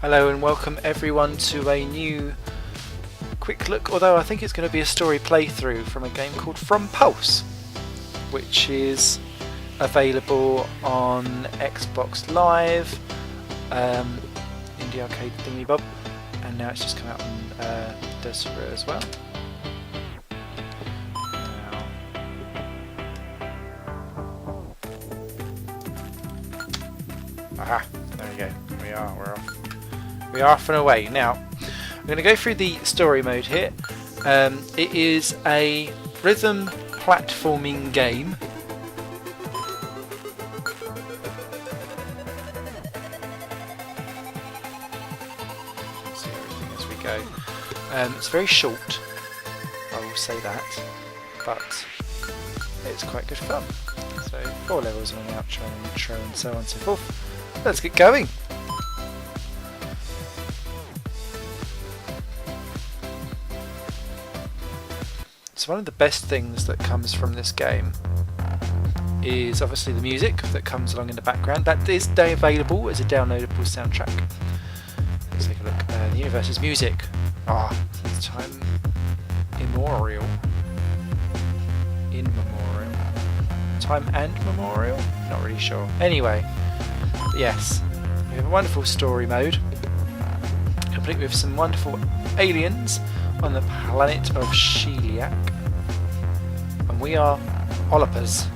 Hello and welcome everyone to a new quick look, although I think it's going to be a story playthrough from a game called From Pulse, which is available on Xbox Live, Indie Arcade thingy bob, and now it's just come out on Desura as well. Aha, there we go. We're off. We are off and away. Now, I'm going to go through the story mode here. It is a rhythm platforming game. See everything as we go. It's very short, I will say that, but it's quite good fun. So 4 levels and an outro and intro and so on and so forth. Let's get going! So one of the best things that comes from this game is obviously the music that comes along in the background. That is available as a downloadable soundtrack. Let's take a look. The universe's music. Since time immemorial. In memorial. Time and memorial? Not really sure. Anyway, yes, we have a wonderful story mode, complete with some wonderful aliens on the planet of Sheliak, and we are Olipers.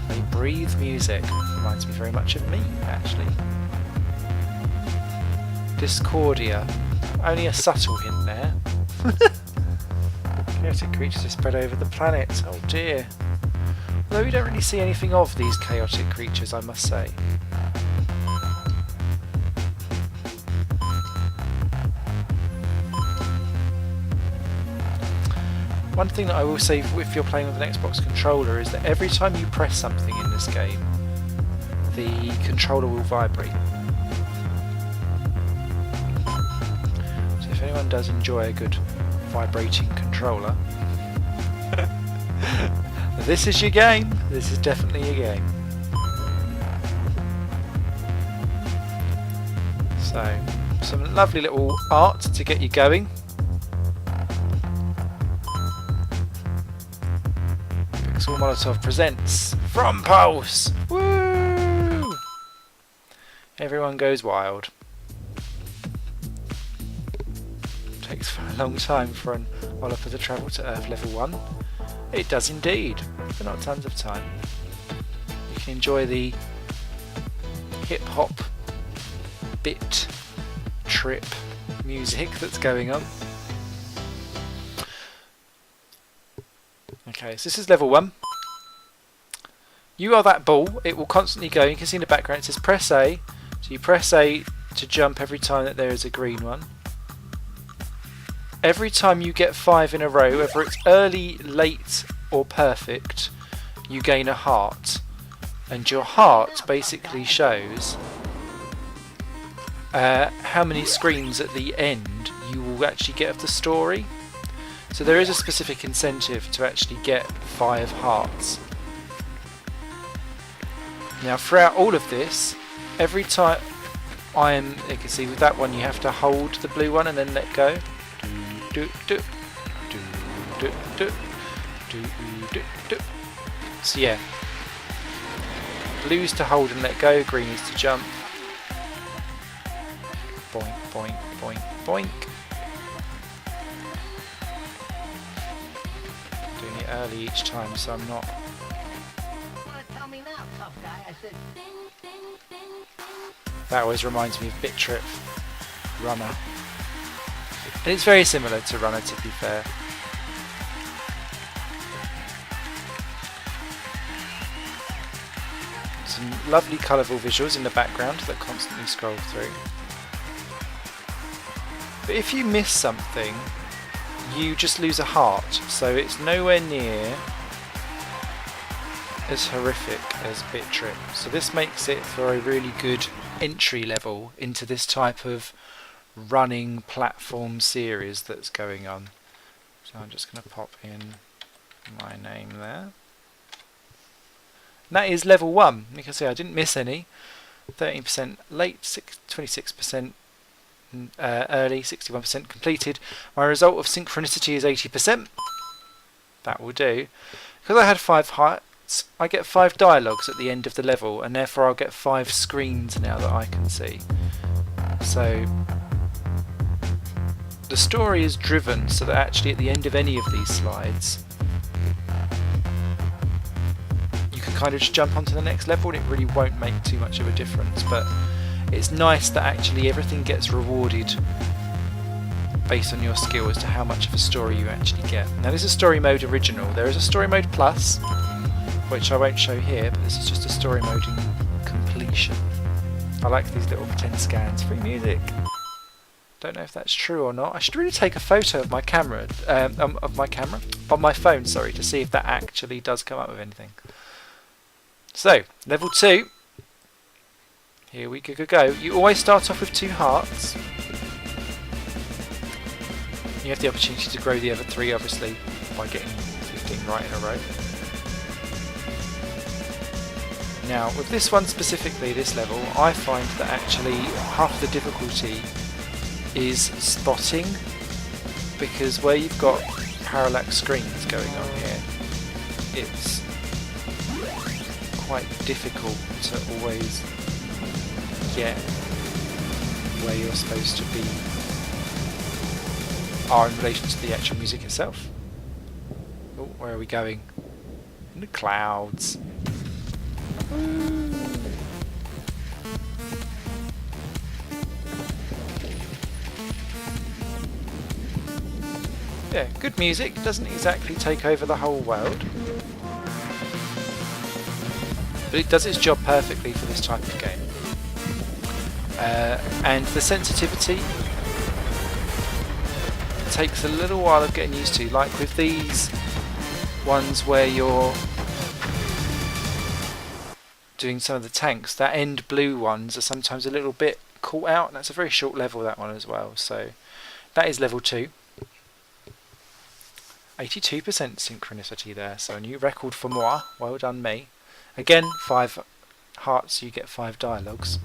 They breathe music. Reminds me very much of me, actually. Discordia. Only a subtle hint there. Chaotic creatures are spread over the planet. Oh dear. Although we don't really see anything of these chaotic creatures, I must say. One thing that I will say if you're playing with an Xbox controller is that every time you press something in this game, the controller will vibrate. So if anyone does enjoy a good vibrating controller, this is your game. This is definitely your game. So, some lovely little art to get you going. Pixel Molotov presents From Pulse. Woo! Everyone goes wild. Takes a long time for an Oliver to travel to Earth level 1. It does indeed, but not tons of time. You can enjoy the hip-hop, bit, trip music that's going on. Okay, so this is level 1. You are that ball. It will constantly go. You can see in the background it says press A. So you press A to jump every time that there is a green one. Every time you get 5 in a row, whether it's early, late or perfect, you gain a heart. And your heart basically shows how many screens at the end you will actually get of the story. So there is a specific incentive to actually get 5 hearts. Now throughout all of this, every time you can see with that one you have to hold the blue one and then let go. So yeah, blue's to hold and let go, green is to jump. Boink, boink, boink, boink. Doing it early each time, so I'm not. That always reminds me of Bit Trip Runner. And it's very similar to Runner, to be fair. Some lovely colourful visuals in the background that constantly scroll through. But if you miss something, you just lose a heart, so it's nowhere near as horrific as Bit Trip. So this makes it for a really good entry level into this type of running platform series that's going on. So I'm just going to pop in my name there. And that is level 1. You can see I didn't miss any. 13% late, 26% early, 61% completed. My result of synchronicity is 80%. That will do. Because I had 5 hearts, I get 5 dialogues at the end of the level, and therefore I'll get 5 screens now that I can see. So the story is driven so that actually at the end of any of these slides you can kind of just jump onto the next level and it really won't make too much of a difference, but it's nice that actually everything gets rewarded based on your skill as to how much of a story you actually get. Now this is story mode original. There is a story mode plus, which I won't show here, but this is just a story mode in completion. I like these little pretend scans. Free music. Don't know if that's true or not. I should really take a photo of my camera, on my phone, sorry, to see if that actually does come up with anything. So, level 2. Here we go. You always start off with 2 hearts. You have the opportunity to grow the other 3, obviously, by getting 15 right in a row. Now, with this one specifically, this level, I find that actually half the difficulty is spotting, because where you've got parallax screens going on here, it's quite difficult to always get where you're supposed to be in relation to the actual music itself. Oh, where are we going? In the clouds. Yeah, good music, doesn't exactly take over the whole world, but it does its job perfectly for this type of game. And the sensitivity takes a little while of getting used to, like with these ones where you're doing some of the tanks, that end blue ones are sometimes a little bit caught out, and that's a very short level, that one as well. So that is level 2. 82% synchronicity there, so a new record for moi. Well done me. Again, 5 hearts, you get 5 dialogues.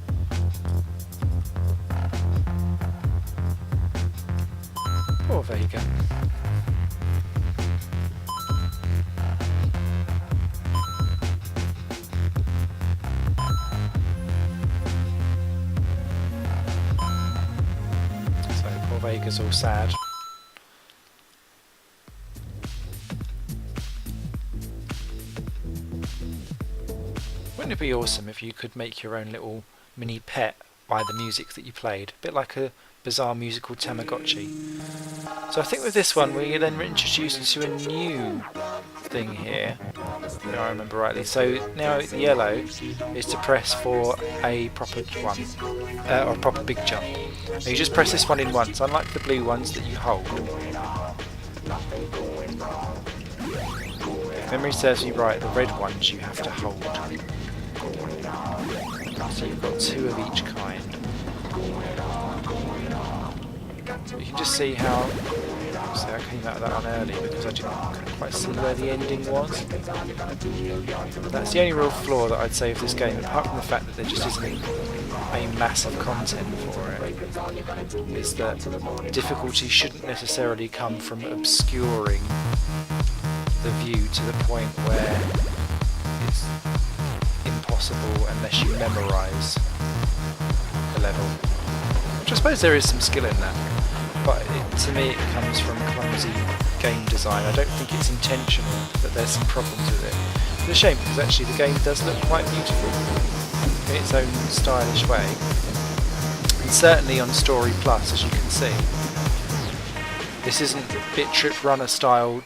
Oh, there you go. So poor Vega's all sad. Wouldn't it be awesome if you could make your own little mini pet by the music that you played? A bit like a bizarre musical Tamagotchi. So I think with this one we then introduced to a new thing here, if I remember rightly. So now the yellow is to press for a proper one, or a proper big jump. Now you just press this one in once, unlike the blue ones that you hold. If memory serves you right, the red ones you have to hold. So you've got 2 of each kind. You can just see how. See, I came out of that one early because I couldn't quite see where the ending was. That's the only real flaw that I'd say of this game, apart from the fact that there just isn't a massive content for it, is that difficulty shouldn't necessarily come from obscuring the view to the point where it's impossible unless you memorise the level. Which I suppose there is some skill in that, but to me it comes from clumsy game design. I don't think it's intentional that there's some problems with it. It's a shame because actually the game does look quite beautiful in its own stylish way. And certainly on Story Plus, as you can see, this isn't Bit Trip Runner style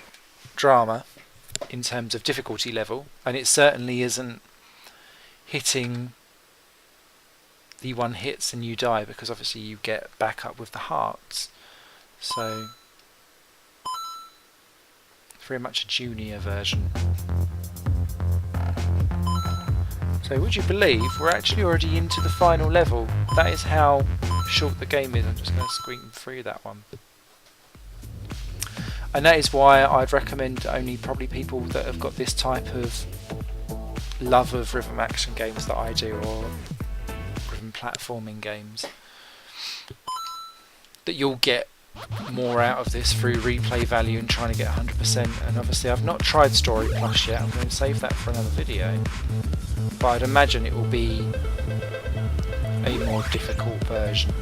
drama in terms of difficulty level, and it certainly isn't hitting the one hits and you die, because obviously you get back up with the hearts. So it's very much a junior version. So would you believe we're actually already into the final level? That is how short the game is. I'm just going to squeak through that one. And that is why I'd recommend only probably people that have got this type of love of rhythm action games that I do, or platforming games, that you'll get more out of this through replay value and trying to get 100%. And obviously I've not tried Story Plus yet, I'm going to save that for another video, but I'd imagine it will be a more difficult version,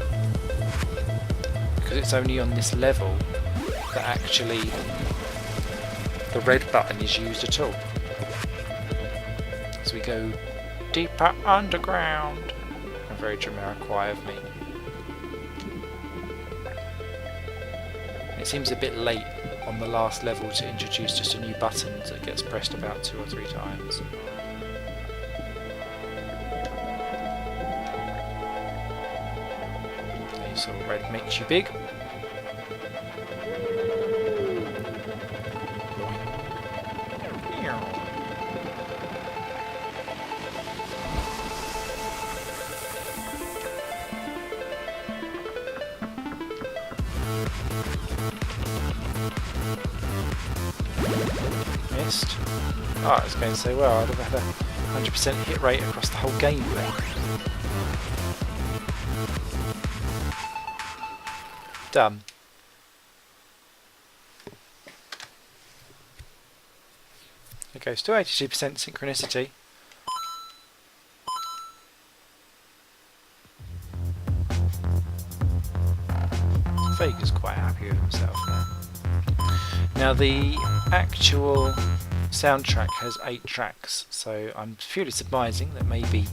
because it's only on this level that actually the red button is used at all. As we go deeper underground. A very Jamiroquai of me. It seems a bit late on the last level to introduce just a new button that gets pressed about 2 or 3 times. So red makes you big. Missed. Oh, I was going to say, well, I'd have had a 100% hit rate across the whole game then. Done. It goes to 82% synchronicity. Vega's quite happy with himself now. Now the actual soundtrack has 8 tracks, so I'm purely surmising that maybe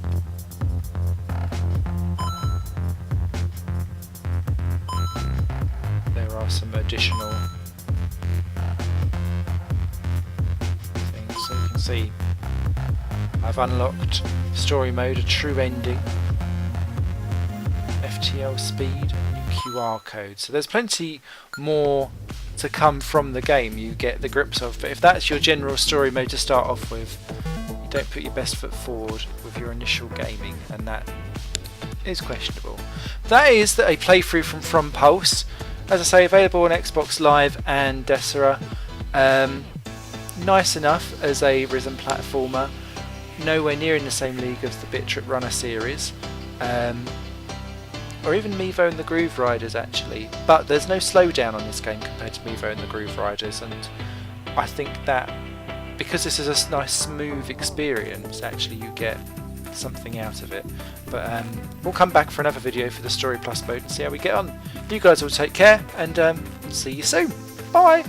there are some additional things. So you can see I've unlocked story mode, a true ending, FTL speed, and QR code. So there's plenty more to come from the game you get the grips of, but if that's your general story mode to start off with, you don't put your best foot forward with your initial gaming, and that is questionable. That is a playthrough from Pulse, as I say, available on Xbox Live and Desura. Nice enough as a rhythm platformer, nowhere near in the same league as the Bit Trip Runner series, or even Mevo and the Groove Riders actually, but there's no slowdown on this game compared to Mevo and the Groove Riders, and I think that because this is a nice smooth experience, actually you get something out of it. But we'll come back for another video for the Story Plus mode and see how we get on. You guys all take care, and see you soon. Bye!